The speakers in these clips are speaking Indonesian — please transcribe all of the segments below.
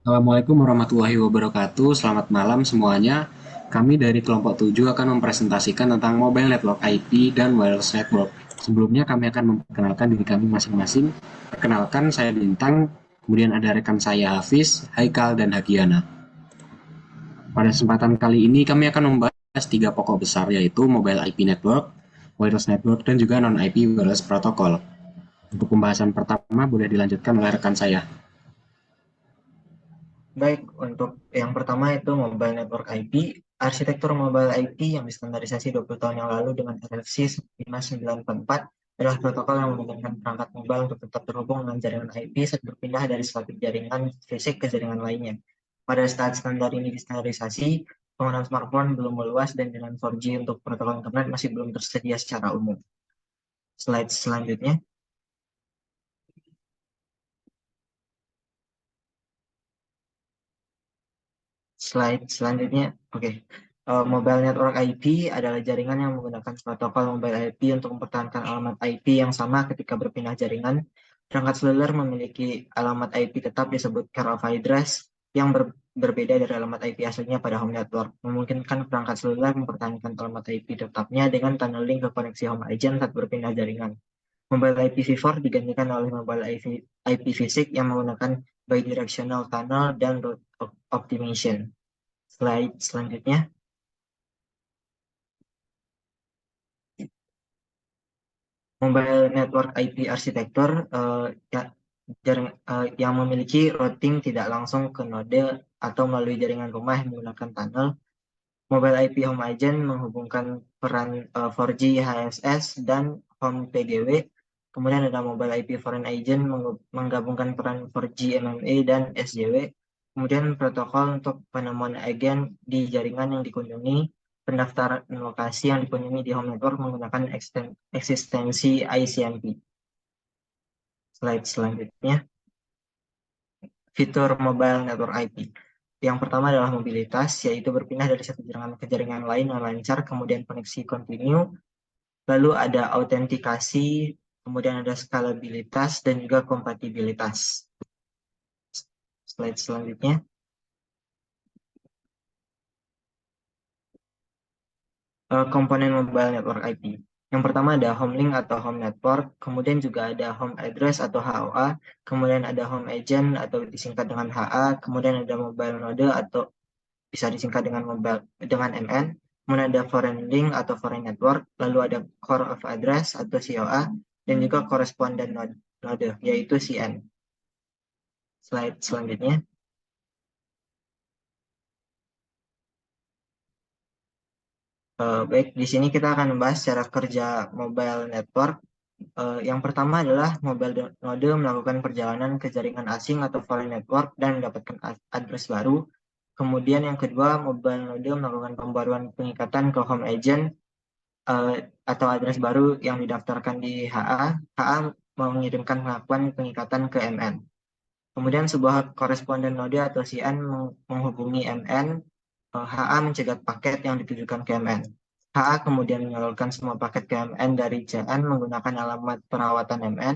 Assalamualaikum warahmatullahi wabarakatuh. Selamat malam semuanya. Kami dari kelompok 7 akan mempresentasikan tentang Mobile Network IP dan Wireless Network. Sebelumnya kami akan memperkenalkan diri kami masing-masing. Perkenalkan, saya Bintang, kemudian ada rekan saya Hafiz, Haikal, dan Hagiana. Pada kesempatan kali ini kami akan membahas tiga pokok besar, yaitu Mobile IP Network, Wireless Network, dan juga Non-IP Wireless Protocol. Untuk pembahasan pertama boleh dilanjutkan oleh rekan saya. Baik, untuk yang pertama itu Mobile Network IP. Arsitektur Mobile IP yang distandarisasi 20 tahun yang lalu dengan RFC 5944 adalah protokol yang memungkinkan perangkat mobile untuk tetap terhubung dengan jaringan IP saat berpindah dari suatu jaringan fisik ke jaringan lainnya. Pada saat standar ini distandarisasi, penggunaan smartphone belum meluas dan jaringan 4G untuk protokol internet masih belum tersedia secara umum. Slide selanjutnya. Slide selanjutnya, oke. Mobile Network IP adalah jaringan yang menggunakan protokol mobile IP untuk mempertahankan alamat IP yang sama ketika berpindah jaringan. Perangkat seluler memiliki alamat IP tetap disebut care of address yang berbeda dari alamat IP aslinya pada home network. Memungkinkan perangkat seluler mempertahankan alamat IP tetapnya dengan tunneling ke koneksi home agent saat berpindah jaringan. Mobile IPv4 digantikan oleh mobile IP fisik yang menggunakan bidirectional tunnel dan route optimization. Slide selanjutnya. Mobile Network IP Arsitektur yang memiliki routing tidak langsung ke node atau melalui jaringan rumah yang menggunakan tunnel. Mobile IP Home Agent menghubungkan peran 4G HSS dan Home PGW. Kemudian ada Mobile IP Foreign Agent menggabungkan peran 4G MMA dan SJW. Kemudian protokol untuk penemuan agen di jaringan yang dikunjungi, pendaftaran lokasi yang dikunjungi di home network menggunakan eksistensi ICMP. Slide selanjutnya. Fitur Mobile Network IP. Yang pertama adalah mobilitas, yaitu berpindah dari satu jaringan ke jaringan lain yang lancar, kemudian koneksi kontinu, lalu ada autentikasi, kemudian ada skalabilitas, dan juga kompatibilitas. Slide selanjutnya. Komponen Mobile Network IP. Yang pertama ada home link atau home network, kemudian juga ada home address atau HOA, kemudian ada home agent atau disingkat dengan HA, kemudian ada mobile node atau bisa disingkat dengan MN, kemudian ada foreign link atau foreign network, lalu ada core of address atau COA, dan juga correspondent node yaitu CN. Slide selanjutnya. Baik, di sini kita akan membahas cara kerja mobile network. Yang pertama adalah mobile node melakukan perjalanan ke jaringan asing atau foreign network dan mendapatkan address baru. Kemudian yang kedua, mobile node melakukan pembaruan pengikatan ke home agent eh, atau address baru yang didaftarkan di HA. HA mengirimkan pengakuan pengikatan ke MN. Kemudian sebuah koresponden node atau CN menghubungi MN. HA mencegat paket yang ditujukan ke MN. HA kemudian menyalurkan semua paket ke MN dari CN menggunakan alamat perawatan MN.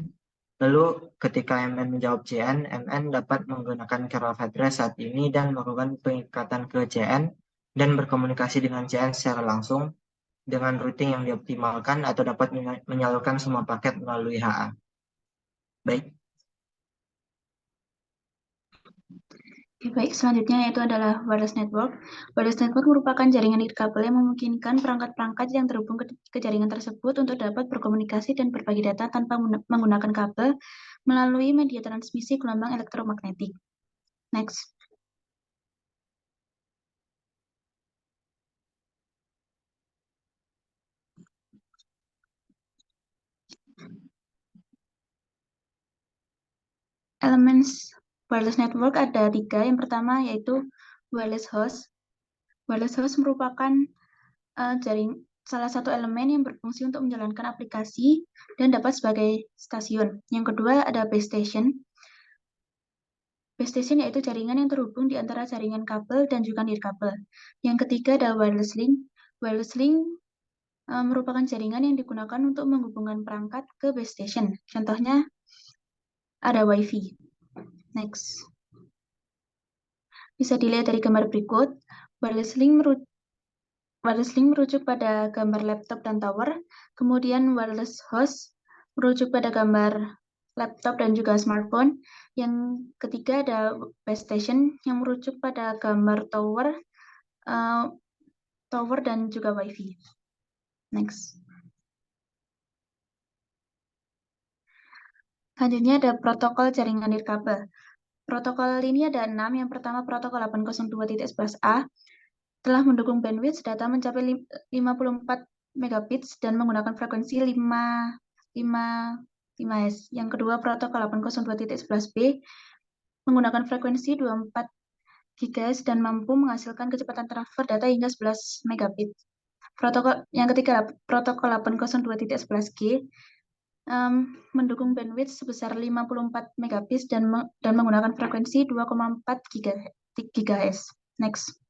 Lalu ketika MN menjawab CN, MN dapat menggunakan care of address saat ini dan melakukan pengikatan ke CN dan berkomunikasi dengan CN secara langsung dengan routing yang dioptimalkan atau dapat menyalurkan semua paket melalui HA. Baik, Oke, baik, selanjutnya yaitu adalah wireless network. Wireless network merupakan jaringan nirkabel yang memungkinkan perangkat-perangkat yang terhubung ke jaringan tersebut untuk dapat berkomunikasi dan berbagi data tanpa menggunakan kabel melalui media transmisi gelombang elektromagnetik. Next. Elements wireless network ada 3. Yang pertama yaitu wireless host. Wireless host merupakan salah satu elemen yang berfungsi untuk menjalankan aplikasi dan dapat sebagai stasiun. Yang kedua ada base station. Base station yaitu jaringan yang terhubung di antara jaringan kabel dan juga nirkabel. Yang ketiga ada wireless link. Wireless link merupakan jaringan yang digunakan untuk menghubungkan perangkat ke base station. Contohnya ada WiFi. Next. Bisa dilihat dari gambar berikut. Wireless link merujuk pada gambar laptop dan tower, kemudian wireless host merujuk pada gambar laptop dan juga smartphone. Yang ketiga ada base station yang merujuk pada gambar uh, tower dan juga WiFi. Next. Selanjutnya ada protokol jaringan nirkabel. Protokol ini ada 6. Yang pertama protokol 802.11a telah mendukung bandwidth data mencapai 54 megabits dan menggunakan frekuensi 555 Hz. Yang kedua protokol 802.11b menggunakan frekuensi 24 GHz dan mampu menghasilkan kecepatan transfer data hingga 11 megabit. Yang ketiga protokol 802.11g mendukung bandwidth sebesar 54 megabits dan menggunakan frekuensi 2,4 GHz. Next.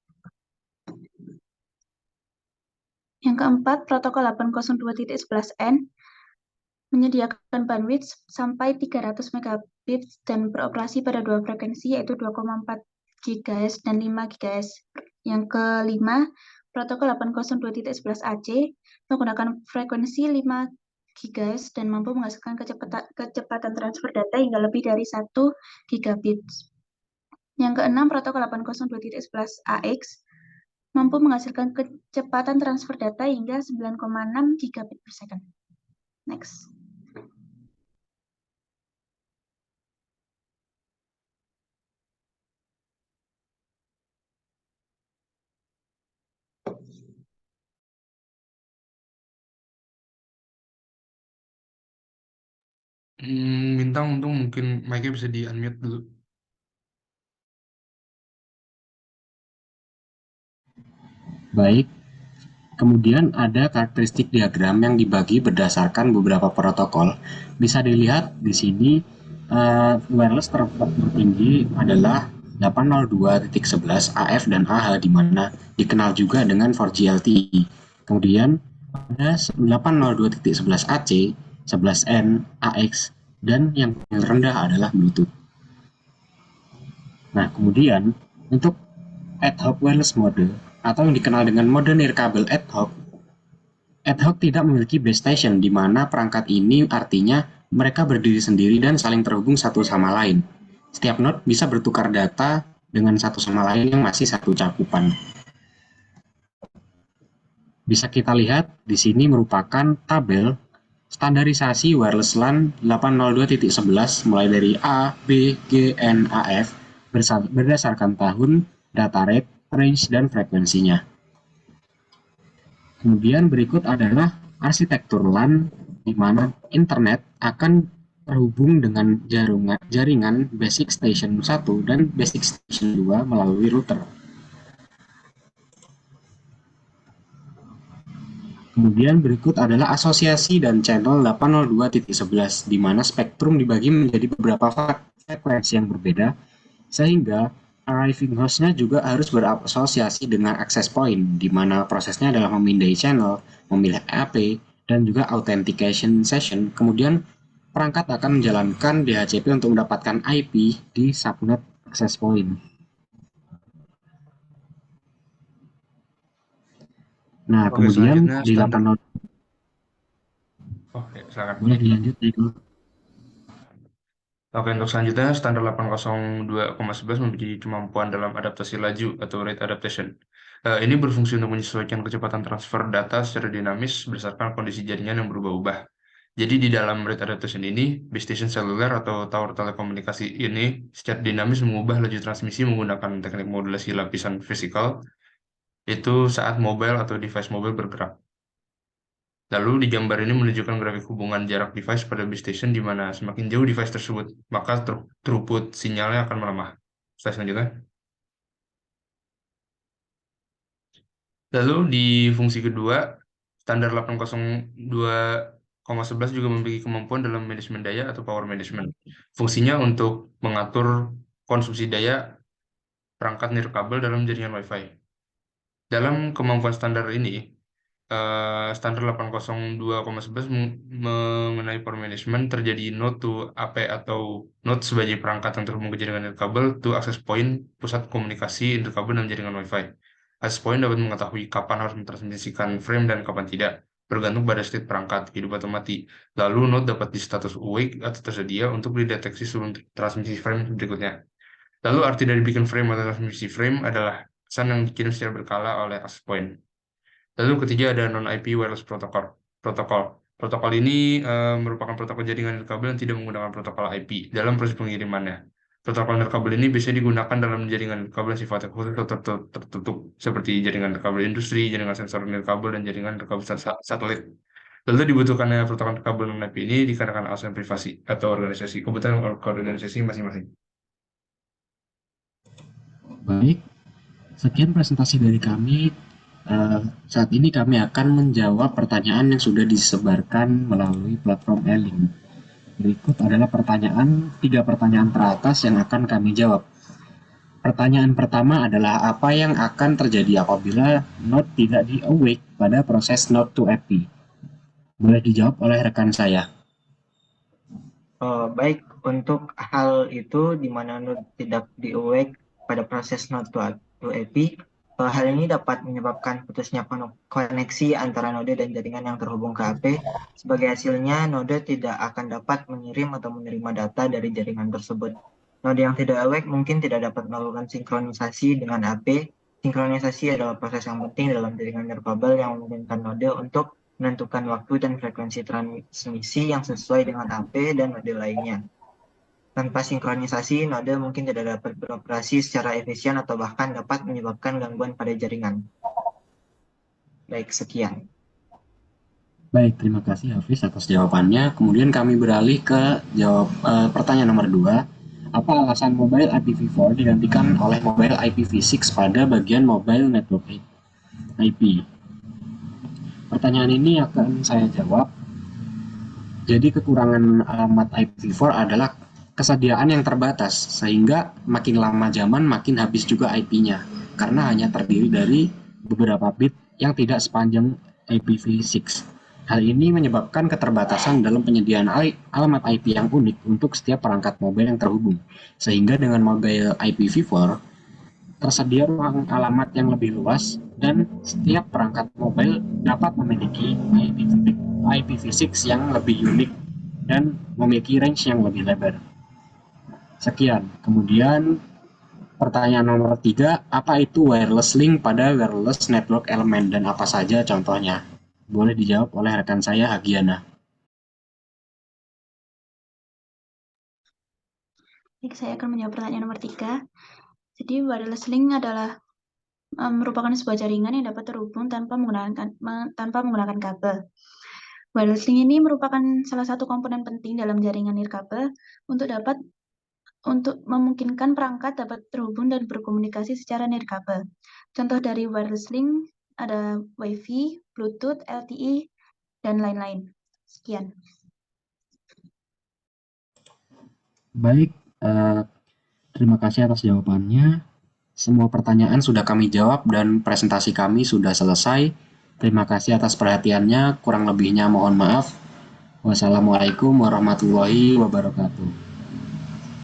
Yang keempat, protokol 802.11n menyediakan bandwidth sampai 300 megabits dan beroperasi pada dua frekuensi yaitu 2,4 GHz dan 5 GHz. Yang kelima, protokol 802.11ac menggunakan frekuensi 5 GHz dan mampu menghasilkan kecepatan transfer data hingga lebih dari 1 gigabit. Yang keenam, protokol 802.11ax mampu menghasilkan kecepatan transfer data hingga 9,6 gigabit per second. Next. Bintang, untung mungkin mic-nya bisa di-unmute dulu. Baik, kemudian ada karakteristik diagram yang dibagi berdasarkan beberapa protokol. Bisa dilihat di sini wireless tertinggi adalah 802.11 AF dan AH di mana dikenal juga dengan 4G LTE. Kemudian ada 802.11 AC, 11N, AX, dan yang paling rendah adalah Bluetooth. Nah, kemudian untuk ad hoc wireless mode atau yang dikenal dengan mode nirkabel ad hoc tidak memiliki base station di mana perangkat ini artinya mereka berdiri sendiri dan saling terhubung satu sama lain. Setiap node bisa bertukar data dengan satu sama lain yang masih satu cakupan. Bisa kita lihat di sini merupakan tabel standarisasi wireless LAN 802.11 mulai dari A, B, G, N, AF berdasarkan tahun, data rate, range, dan frekuensinya. Kemudian berikut adalah arsitektur LAN di mana internet akan terhubung dengan jaringan basic station 1 dan basic station 2 melalui router. Kemudian berikut adalah asosiasi dan channel 802.11 di mana spektrum dibagi menjadi beberapa frekuensi yang berbeda sehingga arriving host-nya juga harus berasosiasi dengan access point di mana prosesnya adalah memindai channel, memilih AP, dan juga authentication session. Kemudian perangkat akan menjalankan DHCP untuk mendapatkan IP di subnet access point. Nah, Oke, kemudian selanjutnya di standar. 802 Oke, silakan. boleh dilanjut Eko. Oke, untuk selanjutnya standar 802,11 memiliki kemampuan dalam adaptasi laju atau rate adaptation. Ini berfungsi untuk menyesuaikan kecepatan transfer data secara dinamis berdasarkan kondisi jaringan yang berubah-ubah. Jadi di dalam rate adaptation ini, base station seluler atau tower telekomunikasi ini secara dinamis mengubah laju transmisi menggunakan teknik modulasi lapisan fisikal, itu saat mobile atau device mobile bergerak. Lalu di gambar ini menunjukkan grafik hubungan jarak device pada base station di mana semakin jauh device tersebut, maka throughput sinyalnya akan melemah. Slide selanjutnya. Lalu di fungsi kedua, standar 802,11 juga memiliki kemampuan dalam manajemen daya atau power management. Fungsinya untuk mengatur konsumsi daya perangkat nirkabel dalam jaringan Wi-Fi. Dalam kemampuan standar ini, standar 802,11 mengenai power management terjadi node to AP atau node sebagai perangkat yang terhubung ke jaringan nirkabel to access point pusat komunikasi nirkabel dan jaringan Wi-Fi. Access point dapat mengetahui kapan harus mentransmisikan frame dan kapan tidak, bergantung pada state perangkat, hidup atau mati. Lalu node dapat di status awake atau tersedia untuk dideteksi sebelum transmisi frame berikutnya. Lalu arti dari bikin frame atau transmisi frame adalah pesan yang dikirim secara berkala oleh access point. Lalu ketiga ada non-IP wireless protocol. Protokol. Protokol ini merupakan protokol jaringan nirkabel yang tidak menggunakan protokol IP dalam proses pengirimannya. Protokol nirkabel ini biasanya digunakan dalam jaringan nirkabel yang sifatnya khusus atau tertutup, seperti jaringan nirkabel industri, jaringan sensor nirkabel, dan jaringan nirkabel satelit. Lalu dibutuhkannya protokol nirkabel non-IP ini dikarenakan alasan privasi atau organisasi, kebutuhan organisasi masing-masing. Baik, sekian presentasi dari kami. Saat ini kami akan menjawab pertanyaan yang sudah disebarkan melalui platform E-Link. Berikut adalah tiga pertanyaan teratas yang akan kami jawab. Pertanyaan pertama adalah apa yang akan terjadi apabila node tidak di-awake pada proses node to AP? Boleh dijawab oleh rekan saya. Baik, untuk hal itu di mana node tidak di-awake pada proses node to AP, hal ini dapat menyebabkan putusnya koneksi antara node dan jaringan yang terhubung ke AP. Sebagai hasilnya, node tidak akan dapat mengirim atau menerima data dari jaringan tersebut. Node yang tidak awake mungkin tidak dapat melakukan sinkronisasi dengan AP. Sinkronisasi adalah proses yang penting dalam jaringan nirkabel yang memungkinkan node untuk menentukan waktu dan frekuensi transmisi yang sesuai dengan AP dan node lainnya. Tanpa sinkronisasi, node mungkin tidak dapat beroperasi secara efisien atau bahkan dapat menyebabkan gangguan pada jaringan. Baik, sekian. Baik, terima kasih Hafiz atas jawabannya. Kemudian kami beralih ke pertanyaan nomor 2. Apa alasan Mobile IPv4 digantikan oleh Mobile IPv6 pada bagian Mobile Network IP? Pertanyaan ini akan saya jawab. Jadi kekurangan alamat IPv4 adalah kesediaan yang terbatas, sehingga makin lama zaman makin habis juga IP-nya, karena hanya terdiri dari beberapa bit yang tidak sepanjang IPv6. Hal ini menyebabkan keterbatasan dalam penyediaan alamat IP yang unik untuk setiap perangkat mobile yang terhubung, sehingga dengan Mobile IPv4 tersedia ruang alamat yang lebih luas dan setiap perangkat mobile dapat memiliki IPv6 yang lebih unik dan memiliki range yang lebih lebar. Sekian. Kemudian pertanyaan nomor 3, apa itu wireless link pada wireless network element dan apa saja contohnya? Boleh dijawab oleh rekan saya, Hagiana. Baik, saya akan menjawab pertanyaan nomor 3. Jadi wireless link adalah merupakan sebuah jaringan yang dapat terhubung tanpa menggunakan kabel. Wireless link ini merupakan salah satu komponen penting dalam jaringan nirkabel untuk memungkinkan perangkat dapat terhubung dan berkomunikasi secara nirkabel. Contoh dari wireless link ada Wi-Fi, Bluetooth, LTE, dan lain-lain. Sekian. Baik, terima kasih atas jawabannya. Semua pertanyaan sudah kami jawab dan presentasi kami sudah selesai. Terima kasih atas perhatiannya, kurang lebihnya mohon maaf. Wassalamualaikum warahmatullahi wabarakatuh.